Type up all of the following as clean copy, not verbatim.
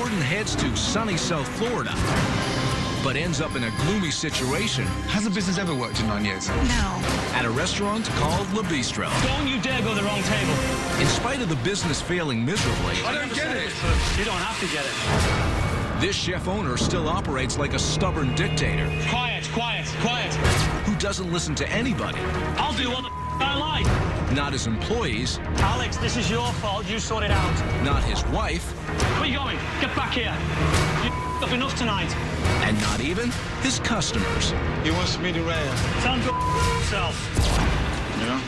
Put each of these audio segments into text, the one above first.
Gordon heads to sunny South Florida, but ends up in a gloomy situation. Has the business ever worked in 9 years? No. At a restaurant called Bistro. Don't you dare go to the wrong table. In spite of the business failing miserably, I don't get it. You don't have to get it. this chef owner still operates like a stubborn dictator. Quiet, quiet, quiet. Who doesn't listen to anybody. I'll do what the I like. Not his employees. Alex, this is your fault. You sort it out. Not his wife. Where are you going? Get back here. You up enough tonight. And not even his customers. He wants me to rail. Tell him to himself. Yeah.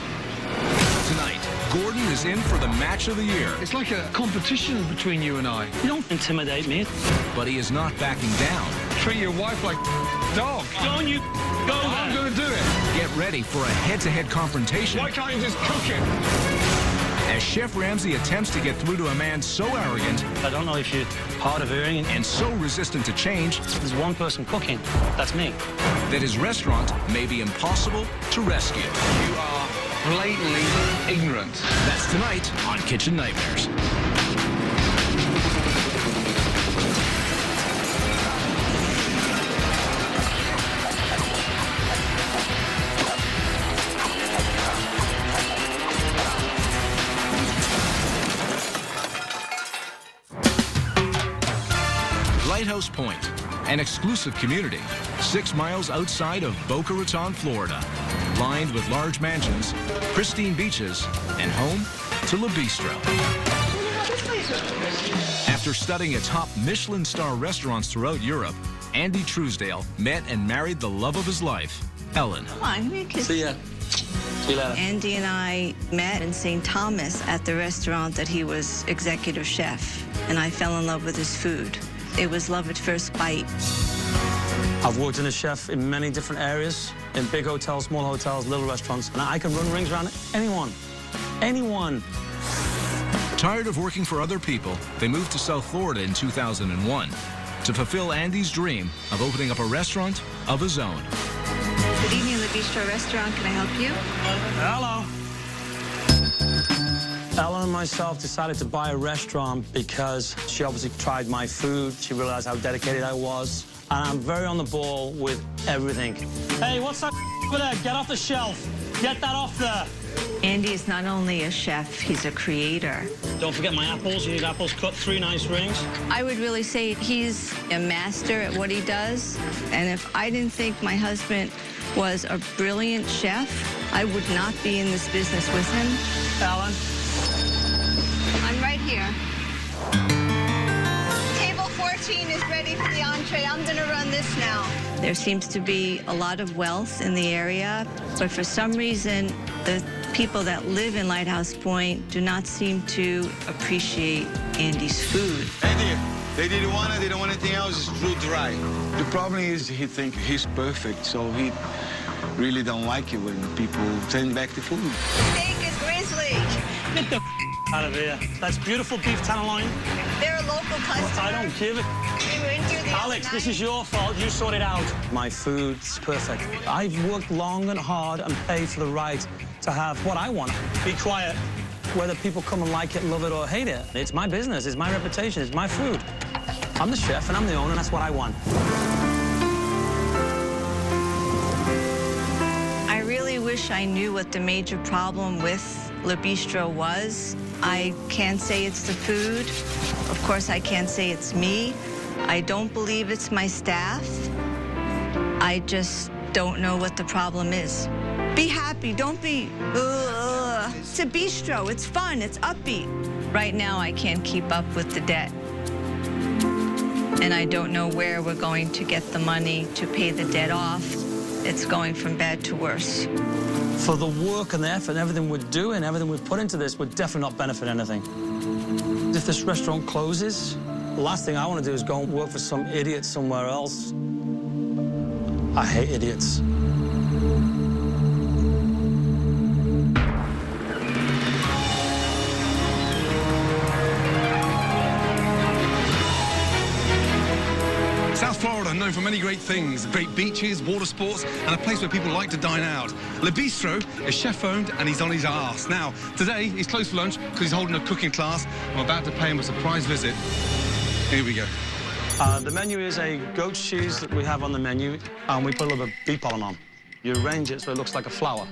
Tonight, Gordon is in for the match of the year. It's like a competition between you and I. You don't intimidate me. But he is not backing down. Treat your wife like dog. Don't you go I'm there. going to do it. Get ready for a head-to-head confrontation. Why can't you just cook it? As Chef Ramsay attempts to get through to a man so arrogant I don't know if you're hard of hearing. and so resistant to change There's one person cooking. That's me. that his restaurant may be impossible to rescue. You are blatantly ignorant. That's tonight on Kitchen Nightmares. Lighthouse Point, an exclusive community 6 miles outside of Boca Raton, Florida, lined with large mansions, pristine beaches, and home to Bistro. After studying at top Michelin star restaurants throughout Europe, Andy Truesdale met and married the love of his life, Ellen. Come on, give me a kiss. See ya. See you later. Andy and I met in St. Thomas at the restaurant that he was executive chef, and I fell in love with his food. It was love at first bite. I've worked in a chef in many different areas, in big hotels, small hotels, little restaurants, and I can run rings around anyone. Anyone. Tired of working for other people, they moved to South Florida in 2001 to fulfill Andy's dream of opening up a restaurant of his own. Good evening, the Bistro restaurant. Can I help you? Hello. Ellen and myself decided to buy a restaurant because she obviously tried my food. She realized how dedicated I was. And I'm very on the ball with everything. Hey, what's that over there? Get off the shelf. Get that off there. Andy is not only a chef, he's a creator. Don't forget my apples. You need apples cut, 3 nice rings. I would really say he's a master at what he does. And if I didn't think my husband was a brilliant chef, I would not be in this business with him. Ellen. I'm right here. Table 14 is ready for the entree. I'm going to run this now. There seems to be a lot of wealth in the area, but for some reason, the people that live in Lighthouse Point do not seem to appreciate Andy's food. Andy, they didn't want it, they don't want anything else, it's too dry. The problem is he thinks he's perfect, so he really don't like it when people send back the food. Steak is grizzly. Get the out of here. That's beautiful beef tenderloin. They're a local customer. I don't give it. We were in here the Alex, other this night. is your fault. You sort it out. My food's perfect. I've worked long and hard and paid for the right to have what I want. Be quiet. Whether people come and like it, love it, or hate it, it's my business, it's my reputation, it's my food. I'm the chef and I'm the owner, and that's what I want. I really wish I knew what the major problem with Le Bistro was. I can't say it's the food. Of course, I can't say it's me. I don't believe it's my staff. I just don't know what the problem is. Be happy, don't be, It's a bistro, it's fun, it's upbeat. Right now, I can't keep up with the debt. And I don't know where we're going to get the money to pay the debt off. It's going from bad to worse. For the work and the effort and everything we're doing, everything we've put into this, would definitely not benefit anything. If this restaurant closes, the last thing I want to do is go and work for some idiot somewhere else. I hate idiots. South Florida, known for many great things, great beaches, water sports, and a place where people like to dine out. Le Bistro is chef-owned, and he's on his arse. Now, today, he's closed for lunch because he's holding a cooking class. I'm about to pay him a surprise visit. Here we go. The menu is a goat cheese that we have on the menu, and we put a little bit of bee pollen on. You arrange it so it looks like a flower.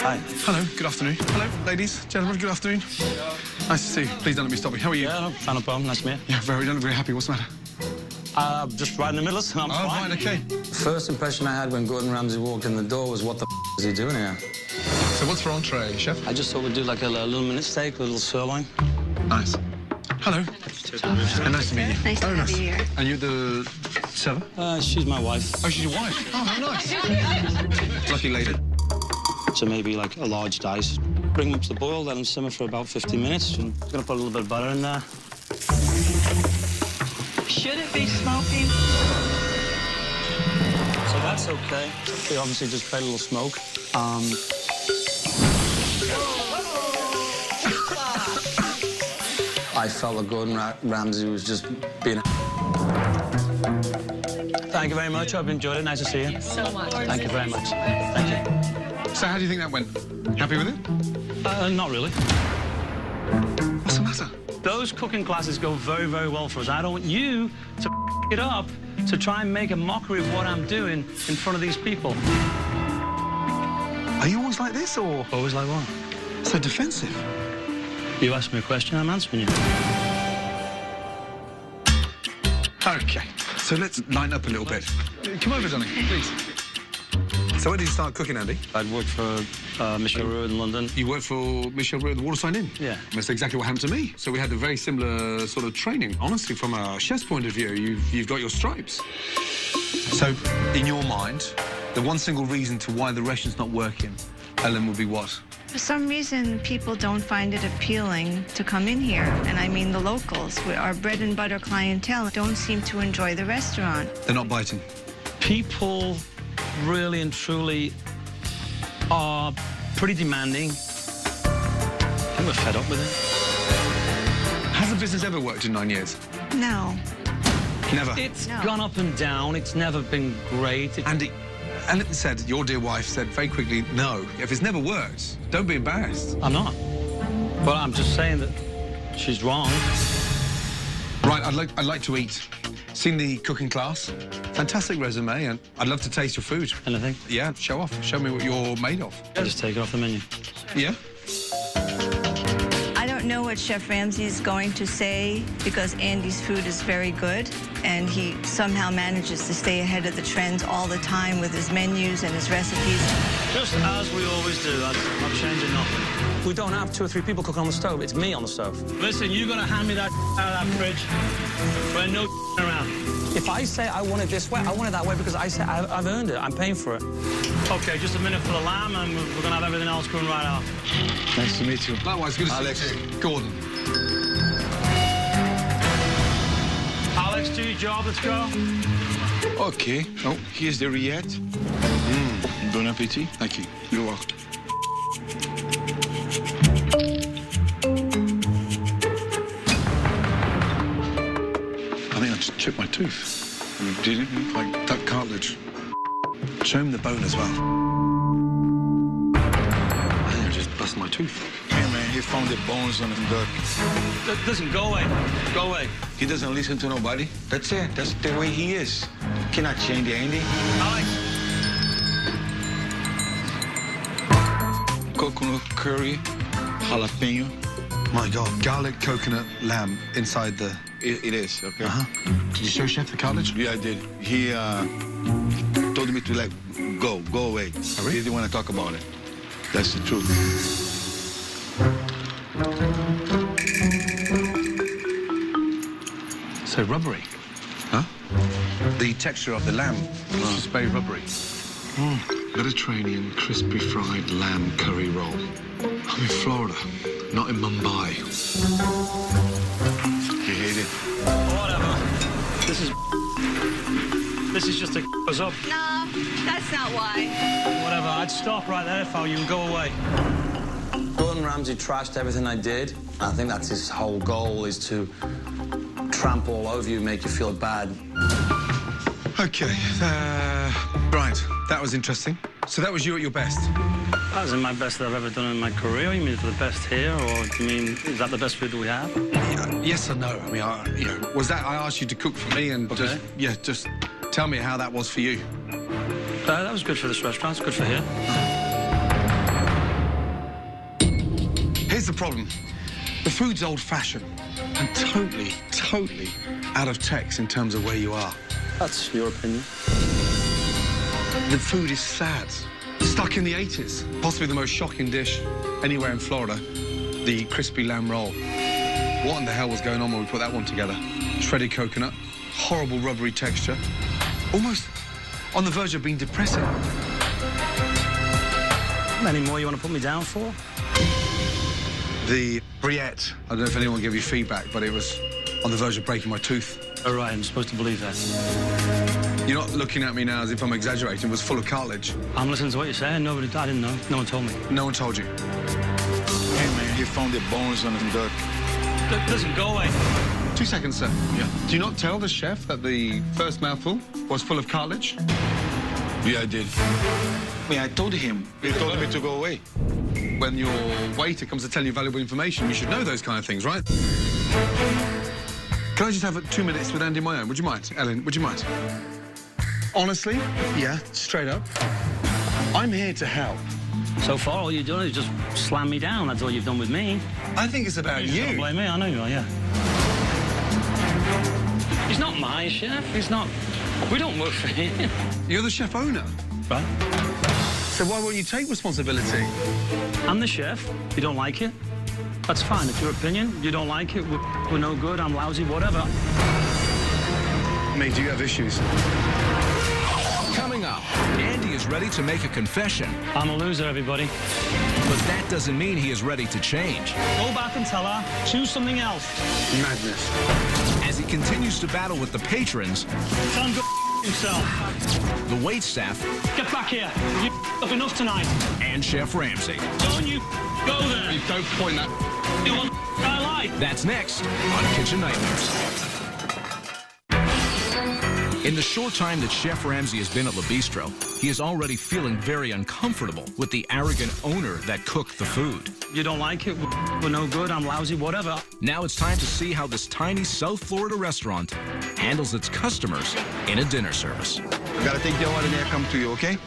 Hi. Hello, good afternoon. Hello, ladies, gentlemen, good afternoon. Nice to see you. Please don't let me stop you. How are you? Yeah, no problem. Nice to meet you. Yeah, very happy. What's the matter? Just right in the middle. I'm fine. Right, okay. First impression I had when Gordon Ramsay walked in the door was, what the is he doing here? So what's for entree, chef? I just thought we'd do like a little minute steak, a little sirloin. Nice. Hello. And nice to meet you. Nice to have you here. And you're the server? She's my wife. Oh, she's your wife? Oh, how nice. Lucky lady. So maybe like a large dice. Bring them up to the boil, let them simmer for about 15 minutes. I'm gonna put a little bit of butter in there. Should it be smoking? So that's okay. We obviously just create a little smoke. I felt that Gordon Ramsay was just being a... Thank you very much. I've enjoyed it. Nice to see you. So much. Thank you very much. Thank you. So how do you think that went? Happy with it? Not really. What's the matter? Those cooking classes go very, very well for us. I don't want you to it up to try and make a mockery of what I'm doing in front of these people. Are you always like this, or? Always like what? So defensive. You asked me a question, I'm answering you. Okay, so let's line up a little bit. Come over, darling, please. So when did you start cooking, Andy? I'd worked for Michel Roux in London. You worked for Michel Roux at the Waterside Inn? Yeah. That's exactly what happened to me. So we had a very similar sort of training. Honestly, from a chef's point of view, you've got your stripes. So, in your mind, the one single reason to why the restaurant's not working, Ellen, would be what? For some reason, people don't find it appealing to come in here. And I mean the locals, our bread and butter clientele, don't seem to enjoy the restaurant. They're not biting. People really and truly are pretty demanding. I think we're fed up with it. Has the business ever worked in 9 years? No. Never. It's gone up and down. It's never been great. Andy, Ellen said, your dear wife said very quickly, no. If it's never worked, don't be embarrassed. I'm not. But I'm just saying that she's wrong. Right, I'd like to eat. Seen the cooking class. Fantastic resume, and I'd love to taste your food. Anything? Yeah, show off. Show me what you're made of. Just take it off the menu. Yeah? I don't know what Chef Ramsay is going to say because Andy's food is very good and he somehow manages to stay ahead of the trends all the time with his menus and his recipes. Just as we always do. I'm changing nothing. We don't have 2 or 3 people cooking on the stove. It's me on the stove. Listen, you're going to hand me that out of that fridge. There's no around. If I say I want it this way, I want it that way because I say I've earned it. I'm paying for it. Okay, just a minute for the lamb, and we're going to have everything else going right out. Nice to meet you. Likewise, good to Alex. see you. Gordon. Alex, do your job. Let's go. Okay. Oh, here's the rillette. Bon appetit. Thank you. You're welcome. I think I just chipped my tooth. You didn't? Like duck cartilage. Show him the bone as well. I think I just bust my tooth. Yeah, man, he found the bones on the duck. Listen, go away. Go away. He doesn't listen to nobody. That's it. That's the way he is. Cannot change Andy. Alex. Coconut curry, jalapeno. My God, garlic coconut lamb inside the... It is, okay? Did you show Chef the cartilage? Yeah, I did. He told me to let go away. Oh, really? He didn't want to talk about it. That's the truth. So rubbery. Huh? The texture of the lamb is just very rubbery. Mediterranean crispy fried lamb curry roll. I'm in Florida, not in Mumbai. He hated it. Whatever. This is just to us up. No, that's not why. Whatever. I'd stop right there if I were you and go away. Gordon Ramsay trashed everything I did. I think that's his whole goal, is to tramp all over you, make you feel bad. Okay, right. That was interesting. So that was you at your best? That wasn't my best that I've ever done in my career. You mean for the best here, or do you mean, is that the best food that we have? Yes or no? I mean, you know, was that I asked you to cook for me and Okay. just tell me how that was for you. That was good for this restaurant. It's good for here. Here's the problem. The food's old-fashioned and totally out of text in terms of where you are. That's your opinion. The food is sad. Stuck in the 80s. Possibly the most shocking dish anywhere in Florida, the crispy lamb roll. What in the hell was going on when we put that one together? Shredded coconut, horrible rubbery texture, almost on the verge of being depressing. Any more you want to put me down for? The Briette, I don't know if anyone gave you feedback, but it was on the verge of breaking my tooth. All right, I'm supposed to believe that. You're not looking at me now as if I'm exaggerating. It was full of cartilage. I'm listening to what you're saying. I didn't know. No one told me. No one told you. Hey, man, you found the bones on the duck. Listen, go away. 2 seconds, sir. Yeah. Do you not tell the chef that the first mouthful was full of cartilage? Yeah, I did. I mean, I told him. He told me to go away. When your waiter comes to tell you valuable information, you should know those kind of things, right? Can I just have 2 minutes with Andy my own? Would you mind? Ellen, would you mind? Honestly, yeah, straight up. I'm here to help. So far, all you've done is just slam me down. That's all you've done with me. I think it's about You don't blame me. I know you are, yeah. He's not my chef. He's not... We don't work for him. You're the chef owner. Right? So why won't you take responsibility? I'm the chef. You don't like it? That's fine. It's your opinion. You don't like it. We're no good. I'm lousy. Whatever. Mate, do you have issues? Coming up, Andy is ready to make a confession, I'm a loser, everybody. but that doesn't mean he is ready to change. Go back and tell her. Choose something else. Madness. As he continues to battle with the patrons, Tell him to go himself. the waitstaff, Get back here. You up enough tonight. and Chef Ramsay. Don't you go there. You don't point that... You want I like. That's next on Kitchen Nightmares. In the short time that Chef Ramsay has been at Le Bistro, he is already feeling very uncomfortable with the arrogant owner that cooked the food. You don't like it? We're no good. I'm lousy. Whatever. Now it's time to see how this tiny South Florida restaurant handles its customers in a dinner service. I gotta take the order and I come to you, okay?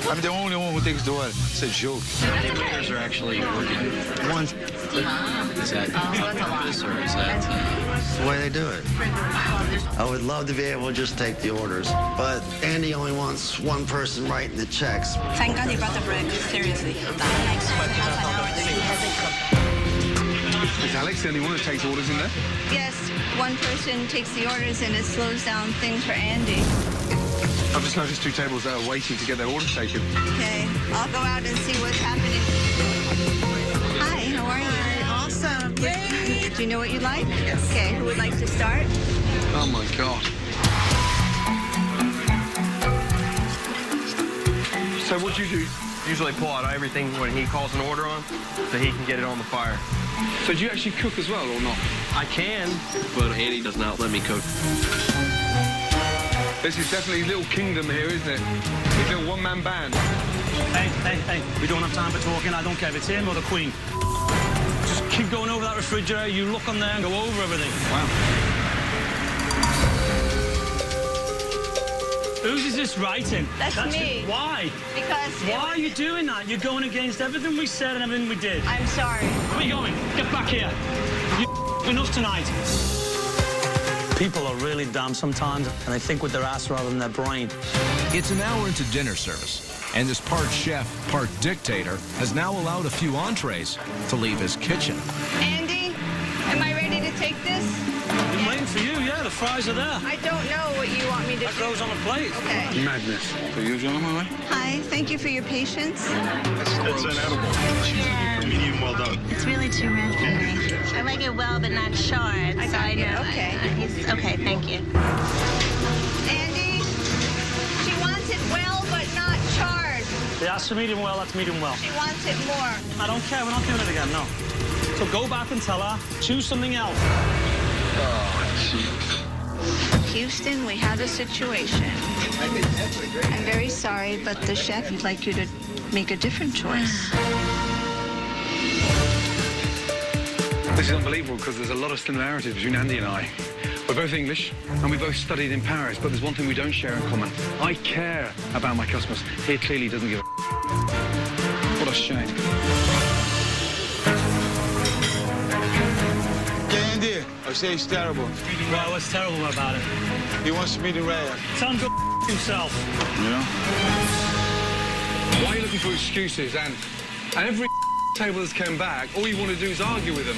I'm the only one who takes the order. It's a joke. How many waiters are actually working? One. Is that this or is that the way they do it. I would love to be able to just take the orders, but Andy only wants one person writing the checks. Thank God you brought the bread, seriously. Is Alex the only one who takes orders in there? Yes, one person takes the orders and it slows down things for Andy. I've just noticed 2 tables that are waiting to get their order taken. Okay, I'll go out and see what's happening. Hi, how are you? Awesome. Yay. Do you know what you like? Yes. Okay, who would like to start? Oh, my God. So what you do, usually pull out everything when he calls an order on, so he can get it on the fire. So do you actually cook as well, or not? I can, but Andy does not let me cook. This is definitely a little kingdom here, isn't it? It's a little one-man band. Hey. We don't have time for talking. I don't care if it's him or the Queen. Just keep going over that refrigerator. You look on there and go over everything. Wow. Whose is this writing? That's me. Why? Because Why are you doing that? You're going against everything we said and everything we did. I'm sorry. Where are you going? Get back here. You enough tonight. People are really dumb sometimes, and they think with their ass rather than their brain. It's an hour into dinner service, and this part chef, part dictator has now allowed a few entrees to leave his kitchen. Andy, am I ready to take this? I'm waiting for you, yeah, the fries are there. I don't know what you want me to That do. goes on a plate. Okay. Madness. So you're on my way? Hi, thank you for your patience. It's an edible. Medium well done. It's really too much for me. I like it well, but not short. I got you, okay. Okay, thank you. Andy, she wants it well, but not charred. Yeah, that's medium well, that's medium well. She wants it more. I don't care, we're not doing it again, no. So go back and tell her, choose something else. Oh, jeez. Houston, we have a situation. I'm very sorry, but the chef would like you to make a different choice. This is unbelievable because there's a lot of similarities between Andy and I. We're both English and we both studied in Paris, but there's one thing we don't share in common. I care about my customers. He clearly doesn't give a What a shame. Andy, I say he's terrible. Well, what's terrible about it? He wants to meet in rare. Tell him to go himself. You know? Why are you looking for excuses? And every table that's come back, all you want to do is argue with them.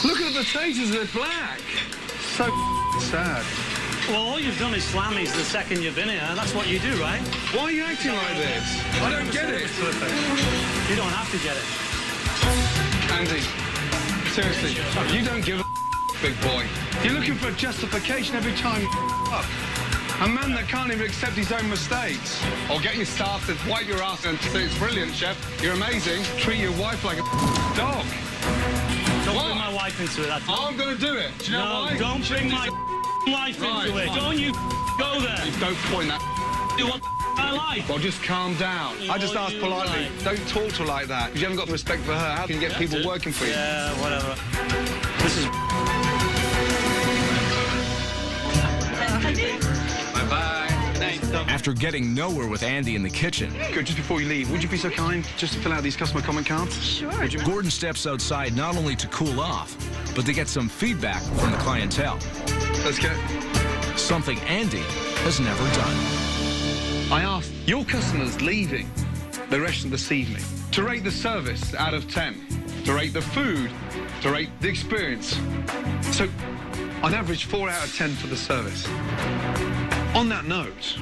Look at the potatoes, they're black. So sad. Well, all you've done is slam me the second you've been here, and that's what you do, right? Why are you acting like this? I don't get it. You don't have to get it. Andy, seriously, you don't give a big boy. You're looking for a justification every time you up. A man that can't even accept his own mistakes. Or get your staff to wipe your ass and say, it's brilliant, chef. You're amazing. Treat your wife like a dog. Don't bring my wife into it. I'm going to do it. Do you know why? No, don't bring my wife into it. Don't you go there. You don't point that. Do what I like. Well, just calm down. I just asked politely. Don't talk to her like that. Because you haven't got the respect for her. How can you get people working for you? Yeah, whatever. This is... After getting nowhere with Andy in the kitchen, Good, just before you leave, would you be so kind just to fill out these customer comment cards? Sure. Gordon steps outside not only to cool off, but to get some feedback from the clientele. Let's go. Something Andy has never done. I asked your customers leaving the restaurant this evening to rate the service out of 10, to rate the food, to rate the experience. So, on average, 4 out of 10 for the service. On that note,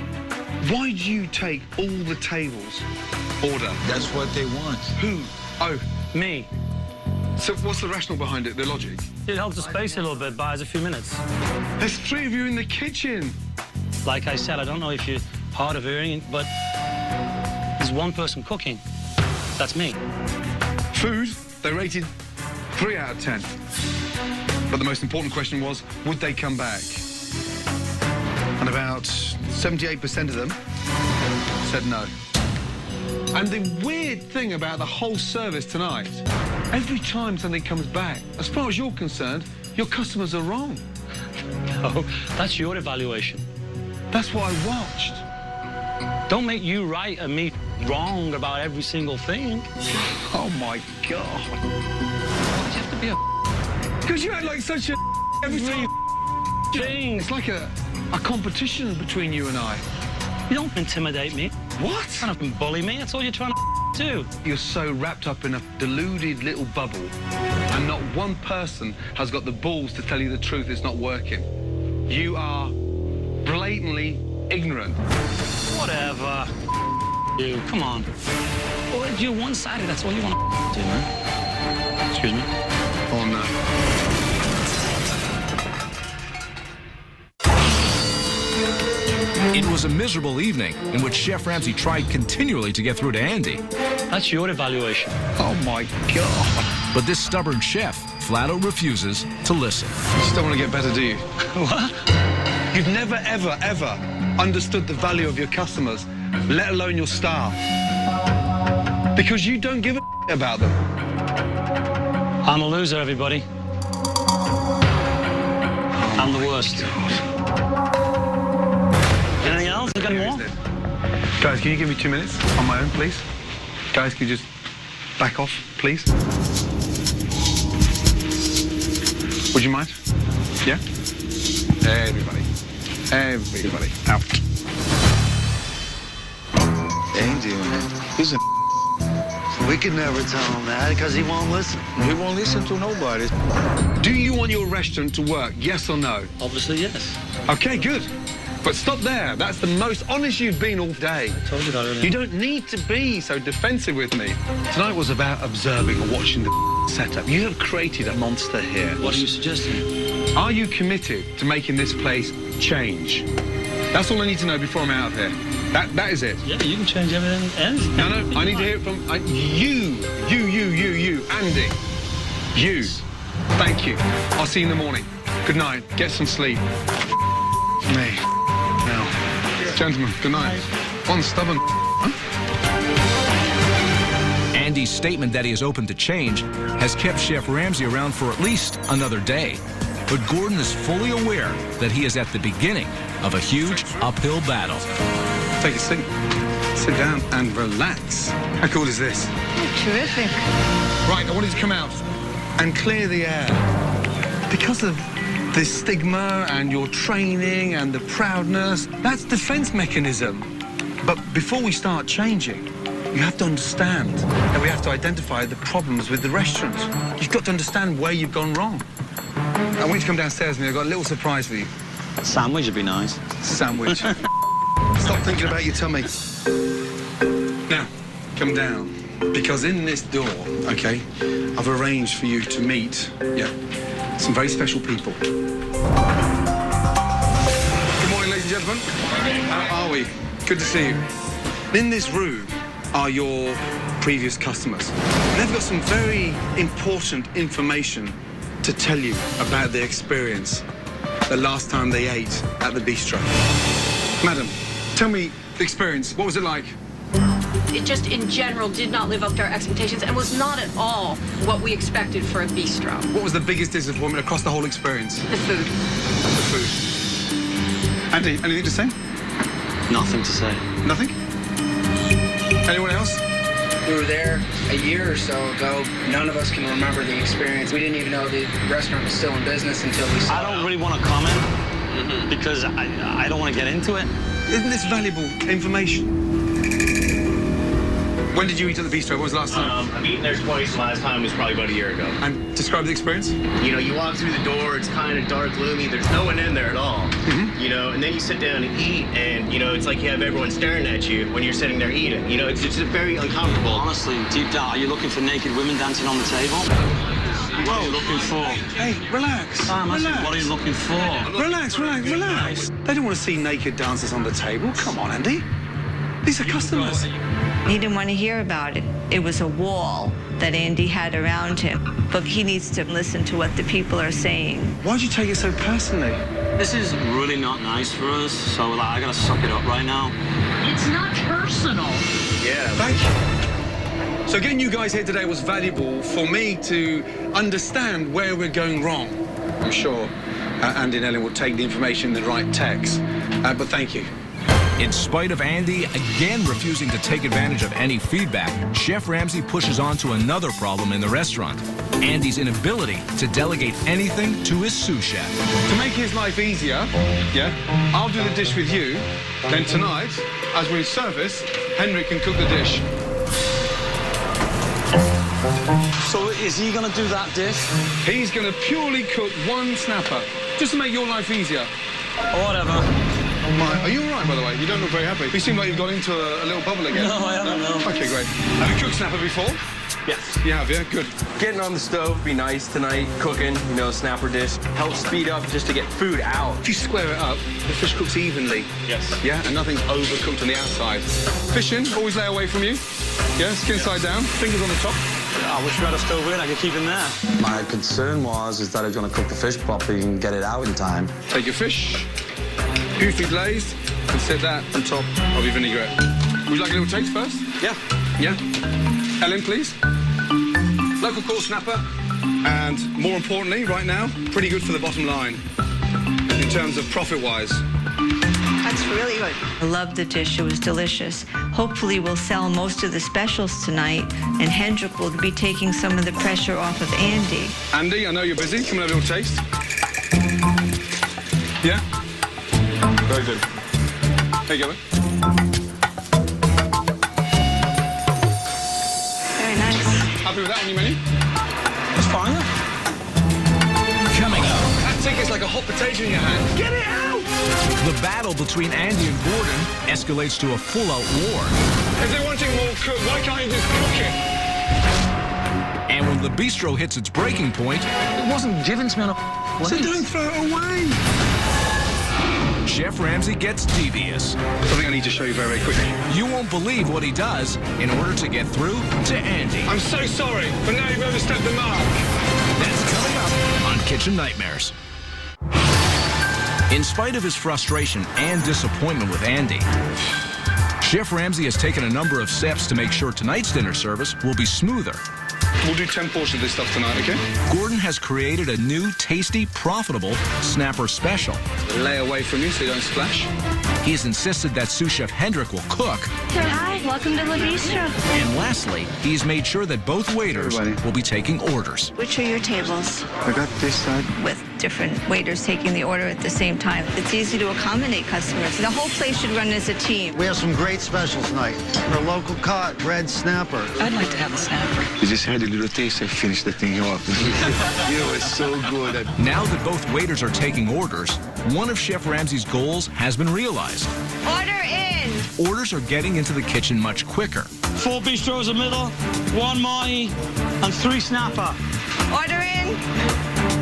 why do you take all the tables order? That's what they want. Who? Oh, Me. so what's the rationale behind it, the logic? It helps the space a little bit, buys a few minutes. There's 3 of you in the kitchen. Like I said, I don't know if you're part of hearing it, but there's one person cooking. That's me. Food, they rated 3 out of 10. But the most important question was, would they come back? And about 78% of them said no. And the weird thing about the whole service tonight, every time something comes back, as far as you're concerned, your customers are wrong. No, that's your evaluation. That's what I watched. Don't make you right and me wrong about every single thing. Oh, my God. Why'd you have to be a Because you act like such a every time. thing? It's like a competition between you and I. You don't intimidate me. What? Trying to bully me, that's all you're trying to do. You're so wrapped up in a deluded little bubble, and not one person has got the balls to tell you the truth it's not working. You are blatantly ignorant. Whatever. You, come on. Well, you're one-sided, that's all you want to do, man. Excuse me? Oh, no. It was a miserable evening in which Chef Ramsay tried continually to get through to Andy. That's your evaluation. Oh, my God. But this stubborn chef flat out refuses to listen. You just don't want to get better, do you? What? You've never, ever, ever understood the value of your customers, let alone your staff. Because you don't give a about them. I'm a loser, everybody. I'm the worst. Anything else? You got any more? Guys, can you give me 2 minutes on my own, please? Guys, can you just back off, please? Would you mind? Yeah? Everybody. Everybody. Out. Andy, he's a... We can never tell him that because he won't listen. He won't listen to nobody. Do you want your restaurant to work, yes or no? Obviously, yes. Okay, good. But stop there. That's the most honest you've been all day. I told you that earlier. You don't need to be so defensive with me. Tonight was about observing and watching the setup. You have created a monster here. What are you suggesting? Are you committed to making this place change? That's all I need to know before I'm out of here. That is it. Yeah, you can change everything else. No, I need to hear it from you, Andy. You. Thank you. I'll see you in the morning. Good night. Get some sleep. Me. Now. Gentlemen, good night. One stubborn Andy's statement that he is open to change has kept Chef Ramsay around for at least another day. But Gordon is fully aware that he is at the beginning of a huge uphill battle. Take a seat. Sit down and relax. How cool is this? Terrific. Right, I want you to come out and clear the air. Because of the stigma and your training and the proudness, that's defense mechanism. But before we start changing, you have to understand that we have to identify the problems with the restaurant. You've got to understand where you've gone wrong. I want you to come downstairs with me. I've got a little surprise for you. Sandwich would be nice. Sandwich. Stop thinking about your tummy. Now, come down. Because in this door, okay, I've arranged for you to meet, some very special people. Good morning, ladies and gentlemen. How are we? Good to see you. In this room are your previous customers. And they've got some very important information to tell you about their experience the last time they ate at the bistro. Madam, tell me the experience. What was it like? It just, in general, did not live up to our expectations and was not at all what we expected for a bistro. What was the biggest disappointment across the whole experience? The food. The food. Andy, anything to say? Nothing to say. Nothing? Anyone else? We were there a year or so ago. None of us can remember the experience. We didn't even know the restaurant was still in business until we saw it. I don't really want to comment because I don't want to get into it. Isn't this valuable information? When did you eat at the bistro? When was the last time? I've eaten there twice. Last time was probably about a year ago. And describe the experience? You know, you walk through the door, it's kind of dark, gloomy. There's no one in there at all. You know, and then you sit down and eat, and, you know, it's like you have everyone staring at you when you're sitting there eating. You know, it's just very uncomfortable. Honestly, deep down, are you looking for naked women dancing on the table? What are you looking for? Hey, relax. Relax. What are you looking for? Relax, relax, relax. They don't want to see naked dancers on the table. Come on, Andy. These are customers. He didn't want to hear about it. It was a wall that Andy had around him. But he needs to listen to what the people are saying. Why'd you take it so personally? This is really not nice for us, so I gotta suck it up right now. It's not personal. Yeah. Thank you. So getting you guys here today was valuable for me to understand where we're going wrong. I'm sure Andy and Ellen will take the information in the right text. But thank you. In spite of Andy again refusing to take advantage of any feedback, Chef Ramsay pushes on to another problem in the restaurant. Andy's inability to delegate anything to his sous chef. To make his life easier, I'll do the dish with you. Then tonight, as we service, Henry can cook the dish. So is he gonna do that dish? He's gonna purely cook one snapper, just to make your life easier. Whatever. Are you all right, by the way? You don't look very happy. You seem like you've got into a little bubble again. No, I haven't, no. Okay, great. Have you cooked snapper before? Yes. You have, yeah? Good. Getting on the stove would be nice tonight. Cooking, you know, snapper dish. Helps speed up just to get food out. If you square it up, the fish cooks evenly. Yes. Yeah, and nothing's overcooked on the outside. Fishing, always lay away from you. Yeah, skin side down, fingers on the top. I wish we had a stove in, I could keep him there. My concern is that he's gonna cook the fish properly and get it out in time. Take your fish, beautifully glazed, and set that on top of your vinaigrette. Would you like a little taste first? Yeah. Yeah? Ellen, please. Local caught snapper, and more importantly, right now, pretty good for the bottom line in terms of profit-wise. That's really good. I love the dish. It was delicious. Hopefully we'll sell most of the specials tonight, and Hendrik will be taking some of the pressure off of Andy. Andy, I know you're busy. Come and have a little taste. Yeah? Very good. There you go. Very nice. Happy with that on your menu? That's fine. Coming up, That ticket's like a hot potato in your hand. Get it out! the battle between Andy and Gordon escalates to a full-out war. If they're wanting more cook, why can't you just cook it? And when the bistro hits its breaking point, It wasn't given to me on a plate. So don't throw it away. Chef Ramsay gets devious. Something I need to show you very, very quickly. You won't believe what he does in order to get through to Andy. I'm so sorry, but now you've overstepped the mark. That's coming up on Kitchen Nightmares. In spite of his frustration and disappointment with Andy, Chef Ramsay has taken a number of steps to make sure tonight's dinner service will be smoother. We'll do 10 portions of this stuff tonight, okay? Gordon has created a new, tasty, profitable snapper special. Lay away from you so you don't splash. He has insisted that sous chef Hendrik will cook. Hi, welcome to the Bistro. And lastly, he's made sure that both waiters will be taking orders. Which are your tables? I got this side. With different waiters taking the order at the same time. It's easy to accommodate customers. The whole place should run as a team. We have some great specials tonight. Our local caught red snapper. I'd like to have a snapper. You just had a little taste and finished the thing off. You know, it's so good. Now that both waiters are taking orders, one of Chef Ramsay's goals has been realized. Order in! Orders are getting into the kitchen much quicker. 4 bistros in the middle, 1 mahi, and 3 snapper. Order in!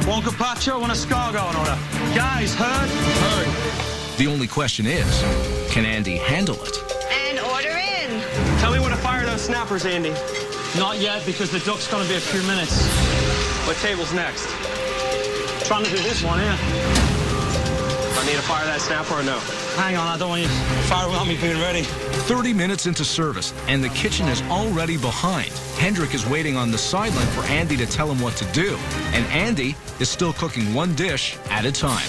1 carpaccio, 1 escargot in order. Guys, heard? Heard. The only question is, can Andy handle it? And order in! Tell me when to fire those snappers, Andy. Not yet, because the duck's gonna be a few minutes. What table's next? Trying to do this one here. I need to fire that snapper or no? Hang on, I don't want you to fire without me being ready. 30 minutes into service, and the kitchen is already behind. Hendrik is waiting on the sideline for Andy to tell him what to do. And Andy is still cooking one dish at a time.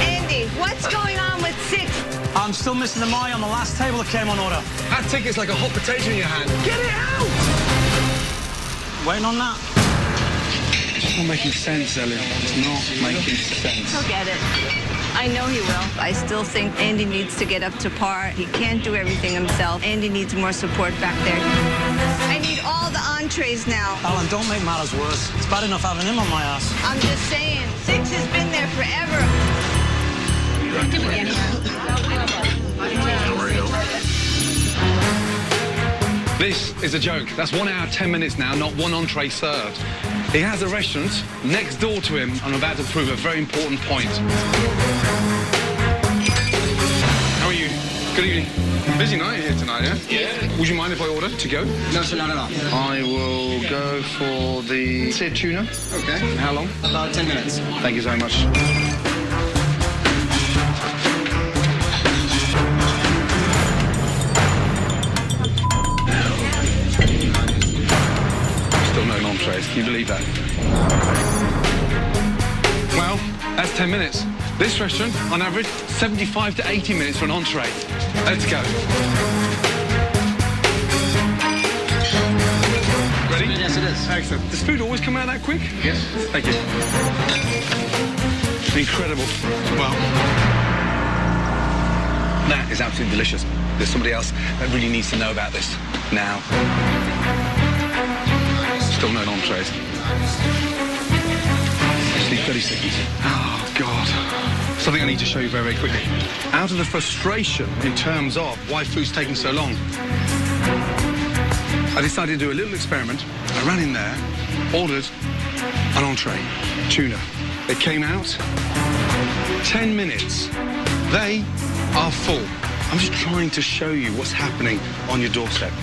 Andy, what's going on with 6? I'm still missing the mahi on the last table that came on order. That ticket's like a hot potato in your hand. Get it out! Waiting on that. It's not making sense, Elliot. It's not making sense. He'll get it. I know he will. I still think Andy needs to get up to par. He can't do everything himself. Andy needs more support back there. I need all the entrees now. Alan, don't make matters worse. It's bad enough having him on my ass. I'm just saying, 6 has been there forever. This is a joke. That's 1 hour, 10 minutes now, not 1 entree served. He has a restaurant next door to him. I'm about to prove a very important point. How are you? Good evening. Busy night here tonight, yeah? Yeah. Would you mind if I order to go? No, sir, not at all. I will go for the seared tuna. Okay. How long? About 10 minutes. Thank you so much. Still no entrees. Can you believe that? Well, that's 10 minutes. This restaurant, on average, 75 to 80 minutes for an entree. Let's go. Ready? Yes, it is. Excellent. Does food always come out that quick? Yes. Thank you. Incredible. Well, that is absolutely delicious. There's somebody else that really needs to know about this now. Still no entrees. Actually, 30 seconds. Oh, God. Something I need to show you very, very quickly. Out of the frustration in terms of why food's taking so long, I decided to do a little experiment. I ran in there, ordered an entree, tuna. It came out, 10 minutes. They are full. I'm just trying to show you what's happening on your doorstep.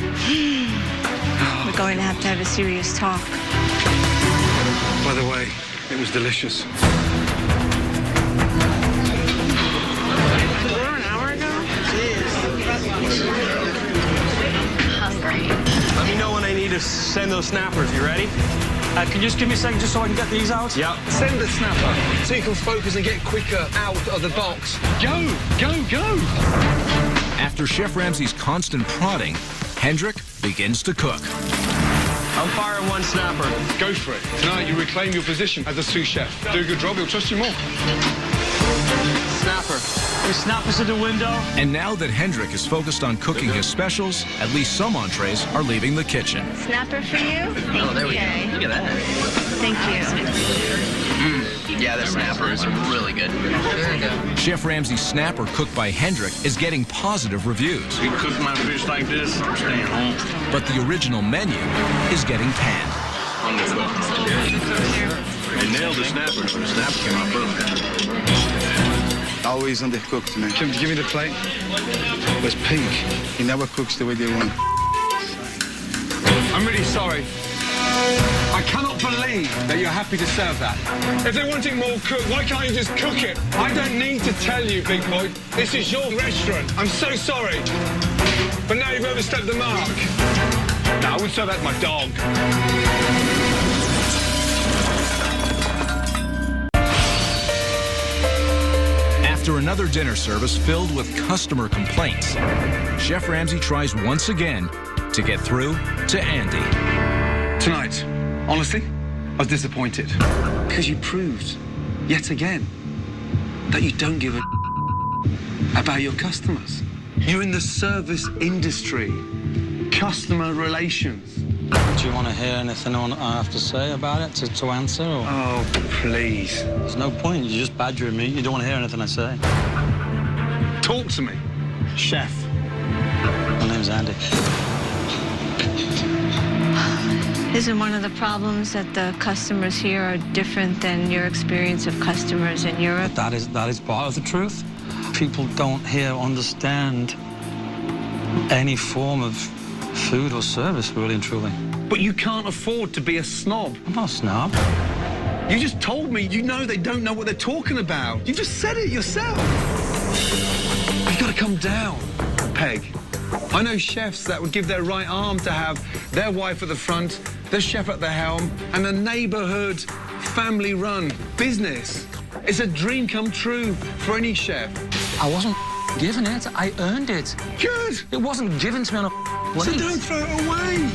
We're going to have a serious talk. By the way, it was delicious. Let me know when I need to send those snappers. You ready? Can you just give me a second just so I can get these out? Yep. Send the snapper so you can focus and get quicker out of the box. Go, go, go! After Chef Ramsay's constant prodding, Hendrik begins to cook. I'm firing 1 snapper. Go for it. Tonight you reclaim your position as a sous chef. Do a good job, he'll trust you more. Snapper. We snap us in the window. And now that Hendrik is focused on cooking his specials, at least some entrees are leaving the kitchen. Snapper for you? Oh, there we go. Look at that. Thank you. Yeah, that snapper is really good. Very good. Chef Ramsay's snapper cooked by Hendrik is getting positive reviews. You cook my fish like this, I'm staying home. But the original menu is getting panned. Wonderful. They nailed the snapper. The snapper came out perfect. Always undercooked, man. Kim, give me the plate. It was pink. He never cooks the way they want. I'm really sorry. I cannot believe that you're happy to serve that. If they want it more cooked, why can't you just cook it? I don't need to tell you, big boy. This is your restaurant. I'm so sorry. But now you've overstepped the mark. No, I wouldn't serve that to my dog. After another dinner service filled with customer complaints, Chef Ramsay tries once again to get through to Andy. Tonight, honestly, I was disappointed. Because you proved, yet again, that you don't give a about your customers. You're in the service industry. Customer relations. Do you want to hear anything I have to say about it to answer? Or? Oh, please. There's no point. You're just badgering me. You don't want to hear anything I say. Talk to me. Chef. My name's Andy. Isn't one of the problems that the customers here are different than your experience of customers in Europe? That is part of the truth. People don't here understand any form of food or service, really and truly. But you can't afford to be a snob. I'm not a snob. You just told me you know they don't know what they're talking about. You just said it yourself. You've got to come down, Peg. I know chefs that would give their right arm to have their wife at the front, their chef at the helm, and a neighborhood, family-run business. It's a dream come true for any chef. I wasn't given it. I earned it. Good. It wasn't given to me on a plate. So don't throw it away.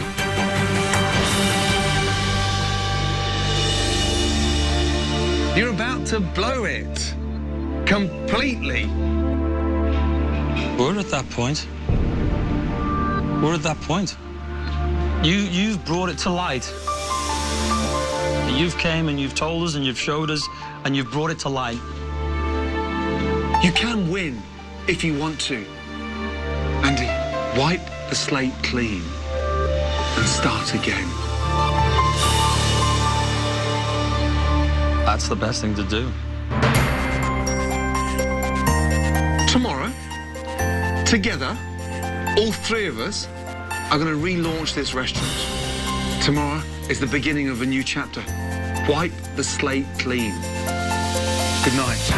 You're about to blow it. Completely. We're at that point. We're at that point. You've brought it to light. You've came and you've told us and you've showed us and you've brought it to light. You can win if you want to. Andy, wipe the slate clean and start again. That's the best thing to do. Tomorrow, together, all three of us are going to relaunch this restaurant. Tomorrow is the beginning of a new chapter. Wipe the slate clean. Good night.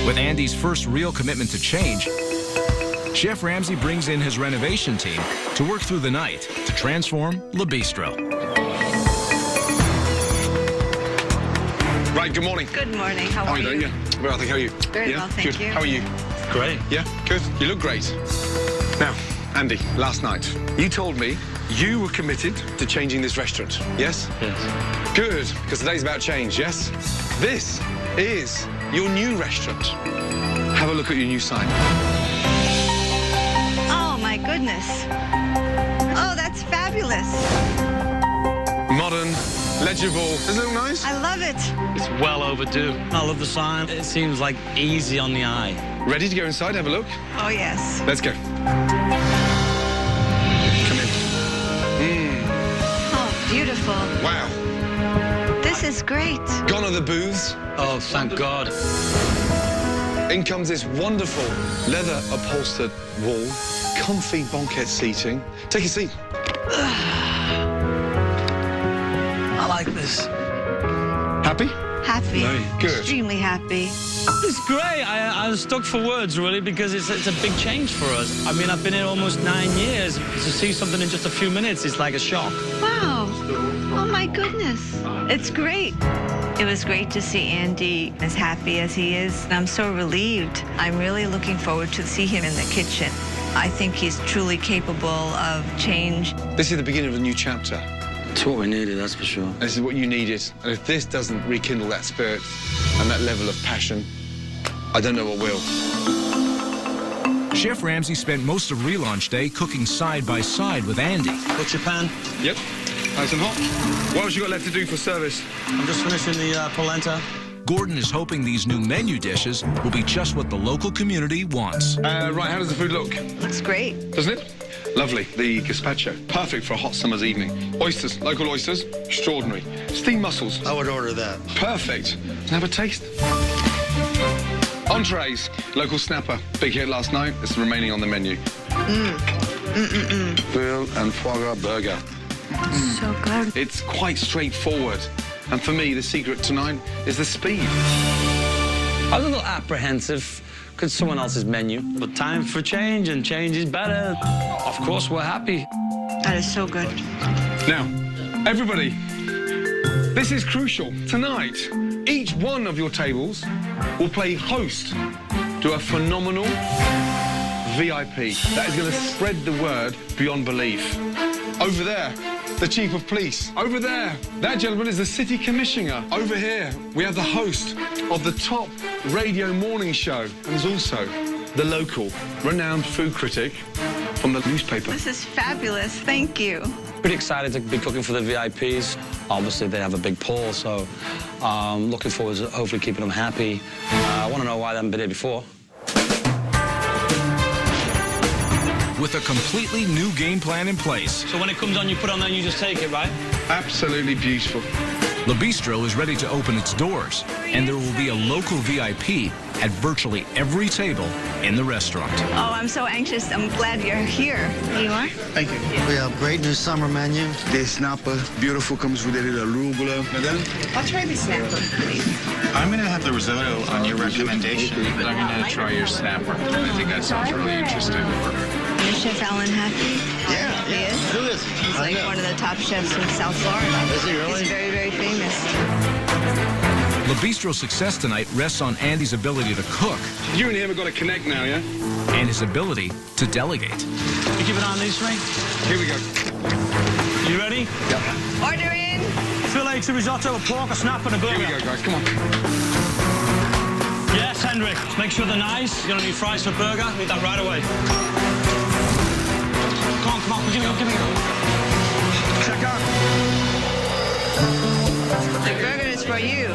With Andy's first real commitment to change, Chef Ramsay brings in his renovation team to work through the night to transform Le Bistro. Right, good morning. Good morning. How are you? Yeah. Well, how are you? Very yeah? well, thank good. you. How are you? Great. Yeah, good. You look great. Now, Andy, last night, you told me you were committed to changing this restaurant, yes? Yes. Good, because today's about change, yes? This is your new restaurant. Have a look at your new sign. Oh, my goodness. Oh, that's fabulous. Modern, legible. Does it look nice? I love it. It's well overdue. I love the sign. It seems like easy on the eye. Ready to go inside, have a look? Oh, yes. Let's go. Come in. Oh, beautiful. Wow. This is great. Gone are the booths. Oh, thank God. In comes this wonderful leather upholstered wall, comfy banquette seating. Take a seat. I like this. Happy? Happy. Very good. Extremely happy. It's great. I was stuck for words, really, because it's a big change for us. I mean, I've been here almost 9 years. To see something in just a few minutes, it's like a shock. Wow. Oh, my goodness. It's great. It was great to see Andy as happy as he is. I'm so relieved. I'm really looking forward to see him in the kitchen. I think he's truly capable of change. This is the beginning of a new chapter. It's what we needed, that's for sure. This is what you needed. And if this doesn't rekindle that spirit and that level of passion, I don't know what will. Chef Ramsay spent most of relaunch day cooking side by side with Andy. What's your pan? Yep. Nice and hot. What else you got left to do for service? I'm just finishing the polenta. Gordon is hoping these new menu dishes will be just what the local community wants. Right, how does the food look? Looks great. Doesn't it? Lovely. The gazpacho. Perfect for a hot summer's evening. Oysters. Local oysters. Extraordinary. Steamed mussels. I would order that. Perfect. Have a taste. Entrees. Local snapper. Big hit last night. It's remaining on the menu. Brill and foie gras burger. So good. It's quite straightforward. And for me, the secret tonight is the speed. I was a little apprehensive because someone else's menu, but time for change, and change is better. Of course, we're happy. That is so good. Now, everybody, this is crucial. Tonight, each one of your tables will play host to a phenomenal VIP that is going to spread the word beyond belief. Over there, the Chief of Police. Over there, that gentleman is the City Commissioner. Over here, we have the host of the top radio morning show. And there's also the local, renowned food critic from the newspaper. This is fabulous. Thank you. Pretty excited to be cooking for the VIPs. Obviously, they have a big pull, so looking forward to hopefully keeping them happy. I want to know why they haven't been here before. With a completely new game plan in place, So when it comes on, you put it on there and you just take it, right? Absolutely beautiful. Le Bistro is ready to open its doors, and there will be a local VIP at virtually every table in the restaurant. Oh, I'm so anxious. I'm glad you're here. You are? Thank you. We have great new summer menu. The snapper, beautiful, comes with a little arugula. Madame? I'll try the snapper, please. I'm going to have the risotto on your recommendation, but I'm going to try your snapper. I think that sounds really interesting. Is Chef Alan happy? Yeah, He is? Who is? He's like one of the top chefs in South Florida. Is he really? He's very, very famous. Le Bistro's success tonight rests on Andy's ability to cook You and him have got to connect now, yeah? and his ability to delegate. You keep it on these three. Here we go. You ready? Order in. Filet to risotto, a pork, a snapper, and a burger. Here we go, guys. Come on. Yes, Hendrik. Make sure they're nice. You're gonna need fries for burger. Need that right away. Come on. Give me go. Check out. The burger is for you.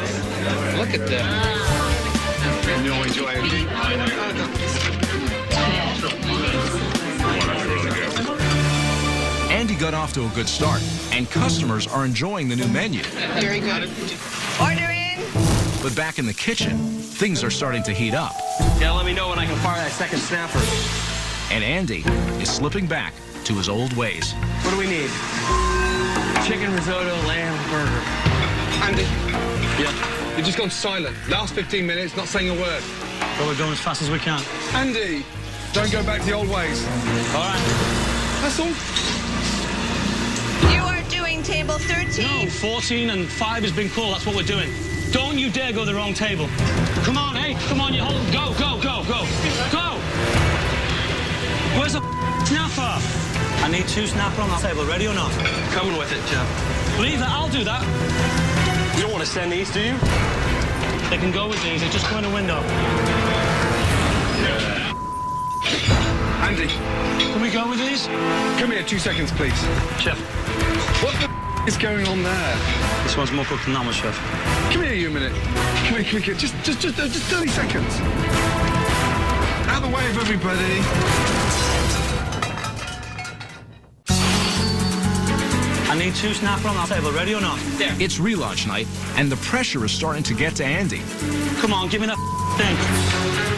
Look at that. You always enjoy it. Andy got off to a good start, and customers are enjoying the new menu. Very good. Order in. But back in the kitchen, things are starting to heat up, Yeah, let me know when I can fire that second snapper. and Andy is slipping back to his old ways. What do we need? Chicken risotto, lamb, burger. Andy, Yeah. you've just gone silent. Last 15 minutes, not saying a word. Well, we're going as fast as we can. Andy, don't go back to the old ways. All right. That's all. You are doing table 13. No, 14 and 5 has been cool. That's what we're doing. Don't you dare go to the wrong table. Come on, hey. Come on, you hold. Go. Where's the snapper? I need 2 snapper on that table. Ready or not? Coming with it, Jeff. Leave it. I'll do that. You don't want to send these, do you? They can go with these. They just go in the window. Andy, Can we go with these? come here 2 seconds, please. Chef. What the is going on there? This one's more cooked than that one, Chef. Come here, you a minute. Come here. Just 30 seconds. Out of the way of everybody. I need 2 snapper on that table. Ready or not? There. It's relaunch night, and the pressure is starting to get to Andy. Come on, give me that thing.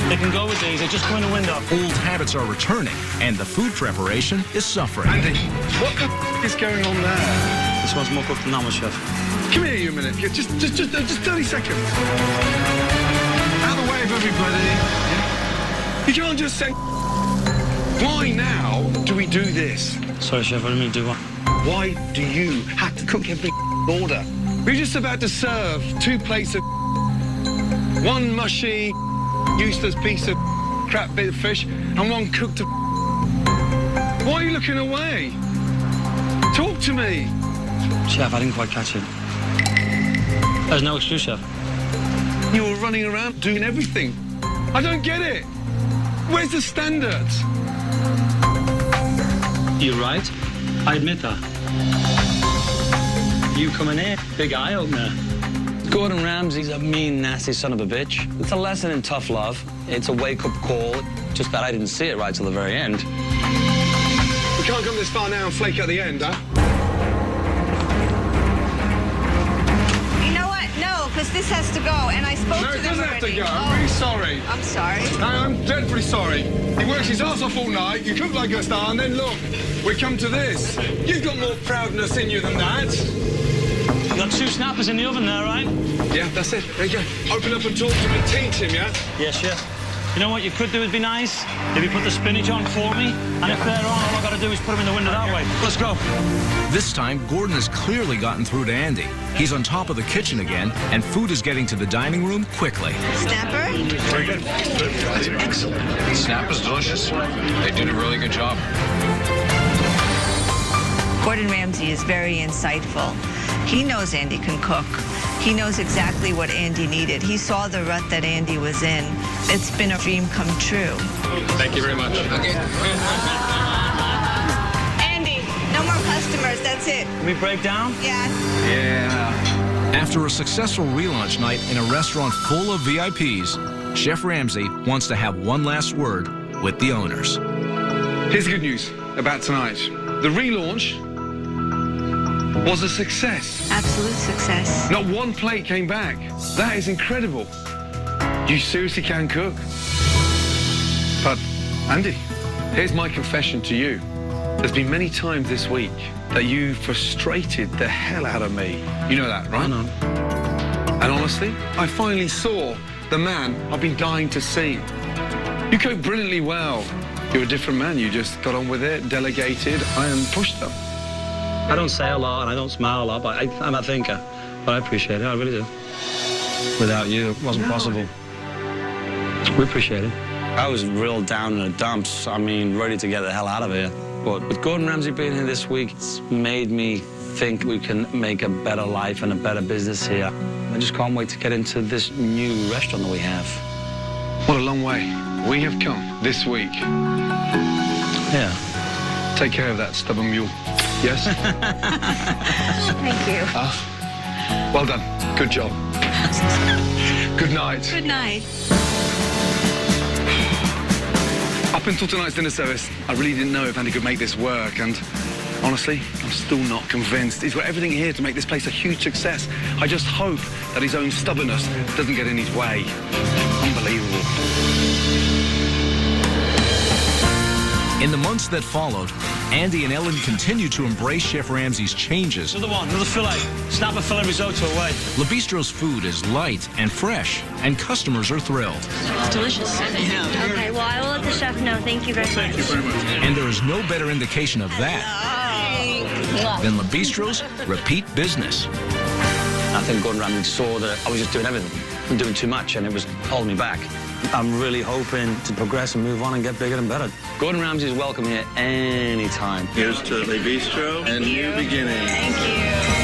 They can go with these. They just go in the window. Old habits are returning, and the food preparation is suffering. Andy, what the is going on there? This one's more cooked than that one, Chef. Come here, you a minute. Just 30 seconds. Out of the way of everybody. Yeah? You can't just say. Why now do we do this? Sorry, Chef. I didn't mean to do what? Why do you have to cook every order? We're just about to serve 2 plates of 1 mushy, useless piece of crap bit of fish and 1 cooked of. Why are you looking away? Talk to me. Chef, I didn't quite catch it. There's no excuse, Chef. You were running around doing everything. I don't get it. Where's the standards? You're right. I admit that. You coming in, big eye-opener. Gordon Ramsay's a mean, nasty son of a bitch. It's a lesson in tough love. It's a wake-up call. Just that I didn't see it right till the very end. We can't come this far now and flake at the end, huh? You know what? No, because this has to go, and I spoke No, to it them doesn't have to already. go. I'm really sorry. I'm sorry. No, I'm dreadfully sorry. He works his ass off all night, you cook like a star, and then look, we come to this. You've got more proudness in you than that. You got 2 snappers in the oven there, right? Yeah, that's it. There you go. Open up and talk to him and teach him, yeah? Yes, chef. You know what you could do would be nice? If you put the spinach on for me, and if they're on, all I got to do is put them in the window that way. Let's go. This time, Gordon has clearly gotten through to Andy. He's on top of the kitchen again, and food is getting to the dining room quickly. Snapper? Very good. That's excellent. The snap is delicious. They did a really good job. Gordon Ramsay is very insightful. He knows Andy can cook. He knows exactly what Andy needed. He saw the rut that Andy was in. It's been a dream come true. Thank you very much. Andy, no more customers. That's it. Can we break down? Yeah. Yeah. After a successful relaunch night in a restaurant full of VIPs, Chef Ramsay wants to have one last word with the owners. Here's the good news about tonight. The relaunch was a success. Absolute success. Not one plate came back. That is incredible. You seriously can cook. But, Andy, here's my confession to you. There's been many times this week that you frustrated the hell out of me. You know that, right? I know. And honestly, I finally saw the man I've been dying to see. You cook brilliantly well. You're a different man. You just got on with it, delegated, and pushed them. I don't say a lot and I don't smile a lot, but I'm a thinker. But I appreciate it, I really do. Without you, it wasn't possible. We appreciate it. I was real down in the dumps. I mean, ready to get the hell out of here. But with Gordon Ramsay being here this week, it's made me think we can make a better life and a better business here. I just can't wait to get into this new restaurant that we have. What a long way we have come this week. Yeah. Take care of that stubborn mule. Yes? Thank you. Well done. Good job. Good night. Good night. Up until tonight's dinner service, I really didn't know if Andy could make this work, and honestly, I'm still not convinced. He's got everything here to make this place a huge success. I just hope that his own stubbornness doesn't get in his way. Unbelievable. In the months that followed, Andy and Ellen continued to embrace Chef Ramsay's changes. Another one, another fillet. Snap a fillet risotto away. Le Bistro's food is light and fresh, and customers are thrilled. It's delicious. Okay, well, I will let the chef know. Thank you very much. Thank you very much. And there is no better indication of that than Le Bistro's repeat business. I think Gordon Ramsay saw that I was just doing everything and doing too much, and it was holding me back. I'm really hoping to progress and move on and get bigger and better. Gordon Ramsay is welcome here anytime. Here's to Le Bistro and new beginnings. Thank you.